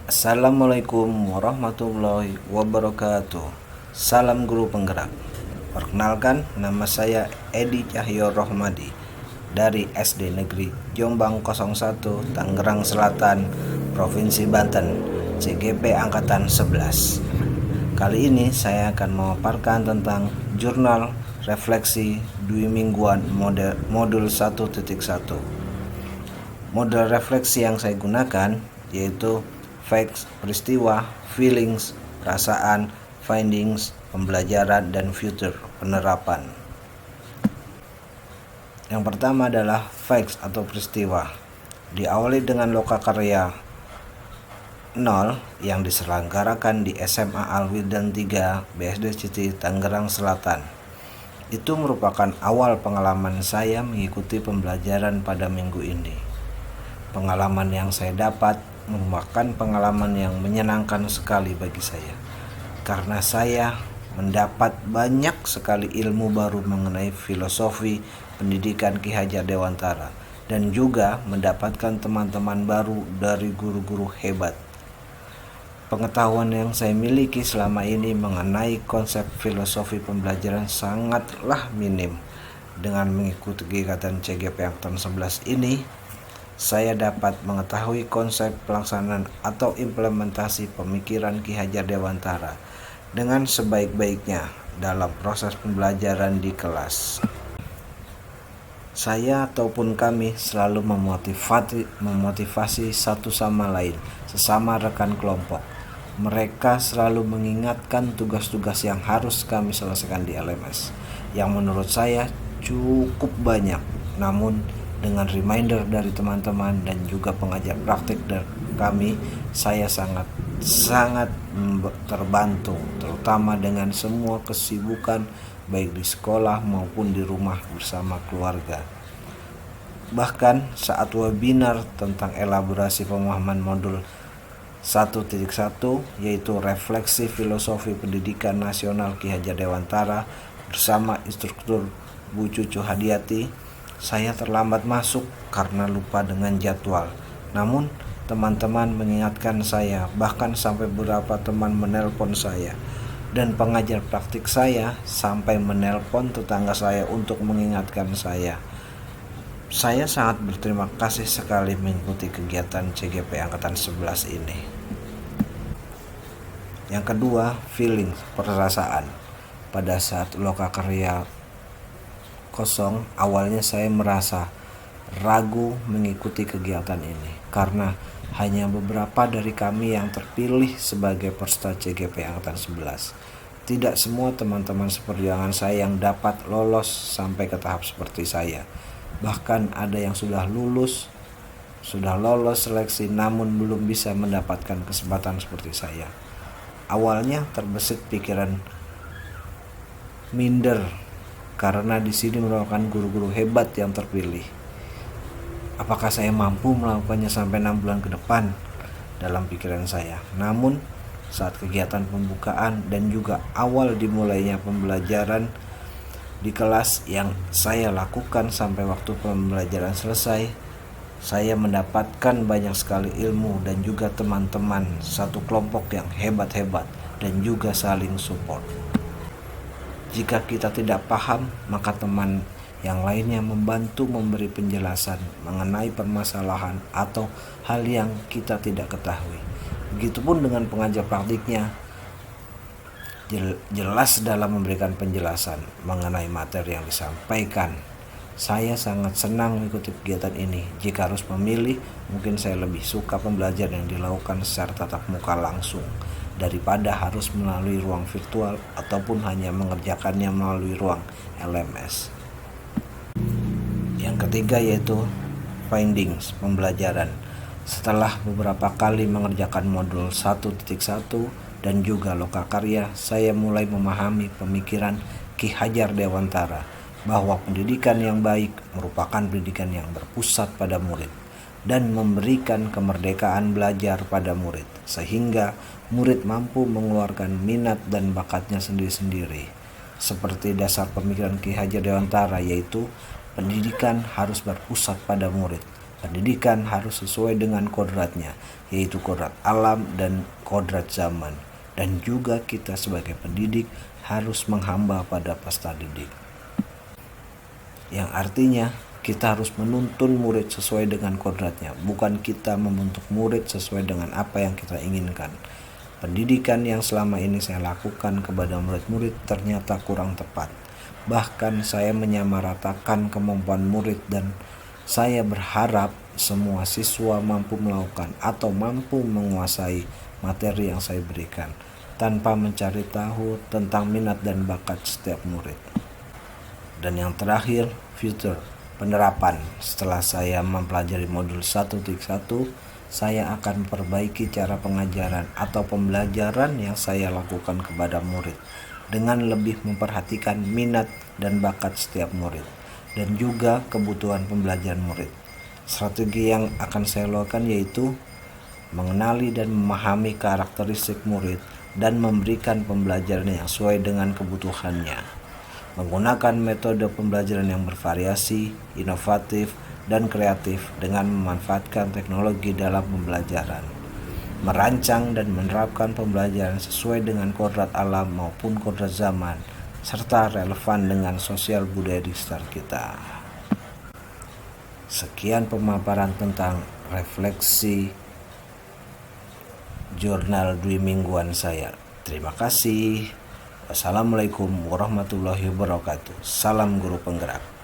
Assalamualaikum warahmatullahi wabarakatuh. Salam guru penggerak. Perkenalkan, nama saya Edi Cahyo Rohmadi dari SD Negeri Jombang 01 Tangerang Selatan, Provinsi Banten, CGP Angkatan 11. Kali ini saya akan memaparkan tentang jurnal refleksi dwi mingguan modul 1.1. Model refleksi yang saya gunakan yaitu facts, peristiwa, feelings, perasaan, findings, pembelajaran, dan future, penerapan. Yang pertama adalah facts atau peristiwa. Diawali dengan lokakarya 0 yang diselenggarakan di SMA Alwildan 3 BSD Citi Tangerang Selatan. Itu merupakan awal pengalaman saya mengikuti pembelajaran pada minggu ini. Pengalaman yang saya dapat merupakan pengalaman yang menyenangkan sekali bagi saya, karena saya mendapat banyak sekali ilmu baru mengenai filosofi pendidikan Ki Hajar Dewantara, dan juga mendapatkan teman-teman baru dari guru-guru hebat. Pengetahuan yang saya miliki selama ini mengenai konsep filosofi pembelajaran sangatlah minim. Dengan mengikuti kegiatan CGP Angkatan 11 ini, saya dapat mengetahui konsep pelaksanaan atau implementasi pemikiran Ki Hajar Dewantara dengan sebaik-baiknya dalam proses pembelajaran di kelas. Saya ataupun kami selalu memotivasi satu sama lain, sesama rekan kelompok. Mereka selalu mengingatkan tugas-tugas yang harus kami selesaikan di LMS, yang menurut saya cukup banyak. Namun dengan reminder dari teman-teman dan juga pengajar praktik dari kami, saya sangat terbantu, terutama dengan semua kesibukan baik di sekolah maupun di rumah bersama keluarga. Bahkan saat webinar tentang elaborasi pemahaman modul 1.1 yaitu refleksi filosofi pendidikan nasional Ki Hajar Dewantara bersama instruktur Bu Cucu Hadiati, saya terlambat masuk karena lupa dengan jadwal. Namun teman-teman mengingatkan saya, bahkan sampai beberapa teman menelpon saya, dan pengajar praktik saya sampai menelpon tetangga saya untuk mengingatkan saya. Saya sangat berterima kasih sekali mengikuti kegiatan CGP Angkatan 11 ini. Yang kedua, feeling, perasaan. Pada saat lokakarya kosong, awalnya saya merasa ragu mengikuti kegiatan ini karena hanya beberapa dari kami yang terpilih sebagai peserta CGP Angkatan 11. Tidak semua teman-teman seperjuangan saya yang dapat lolos sampai ke tahap seperti saya. Bahkan ada yang sudah lolos seleksi namun belum bisa mendapatkan kesempatan seperti saya. Awalnya terbesit pikiran minder karena di sini merupakan guru-guru hebat yang terpilih. Apakah saya mampu melakukannya sampai 6 bulan ke depan? Dalam pikiran saya. Namun saat kegiatan pembukaan dan juga awal dimulainya pembelajaran di kelas yang saya lakukan sampai waktu pembelajaran selesai, saya mendapatkan banyak sekali ilmu dan juga teman-teman satu kelompok yang hebat-hebat dan juga saling support. Jika kita tidak paham, maka teman yang lainnya membantu memberi penjelasan mengenai permasalahan atau hal yang kita tidak ketahui. Begitupun dengan pengajar praktiknya, jelas dalam memberikan penjelasan mengenai materi yang disampaikan. Saya sangat senang mengikuti kegiatan ini. Jika harus memilih, mungkin saya lebih suka pembelajaran yang dilakukan secara tatap muka langsung daripada harus melalui ruang virtual ataupun hanya mengerjakannya melalui ruang LMS. Yang ketiga yaitu findings, pembelajaran. Setelah beberapa kali mengerjakan modul 1.1 dan juga lokakarya, saya mulai memahami pemikiran Ki Hajar Dewantara bahwa pendidikan yang baik merupakan pendidikan yang berpusat pada murid dan memberikan kemerdekaan belajar pada murid, sehingga murid mampu mengeluarkan minat dan bakatnya sendiri-sendiri. Seperti dasar pemikiran Ki Hajar Dewantara, yaitu pendidikan harus berpusat pada murid. Pendidikan harus sesuai dengan kodratnya, yaitu kodrat alam dan kodrat zaman. Dan juga kita sebagai pendidik harus menghamba pada peserta didik. Yang artinya kita harus menuntun murid sesuai dengan kodratnya, bukan kita membentuk murid sesuai dengan apa yang kita inginkan. Pendidikan yang selama ini saya lakukan kepada murid-murid ternyata kurang tepat. Bahkan saya menyamaratakan kemampuan murid dan saya berharap semua siswa mampu melakukan atau mampu menguasai materi yang saya berikan tanpa mencari tahu tentang minat dan bakat setiap murid. Dan yang terakhir, future penerapan. Setelah saya mempelajari modul 1.1, saya akan perbaiki cara pengajaran atau pembelajaran yang saya lakukan kepada murid dengan lebih memperhatikan minat dan bakat setiap murid dan juga kebutuhan pembelajaran murid. Strategi yang akan saya lakukan yaitu mengenali dan memahami karakteristik murid dan memberikan pembelajaran yang sesuai dengan kebutuhannya. Menggunakan metode pembelajaran yang bervariasi, inovatif, dan kreatif dengan memanfaatkan teknologi dalam pembelajaran. Merancang dan menerapkan pembelajaran sesuai dengan kodrat alam maupun kodrat zaman, serta relevan dengan sosial budaya di sekitar kita. Sekian pemaparan tentang refleksi jurnal 2 mingguan saya. Terima kasih. Wassalamualaikum warahmatullahi wabarakatuh. Salam guru penggerak.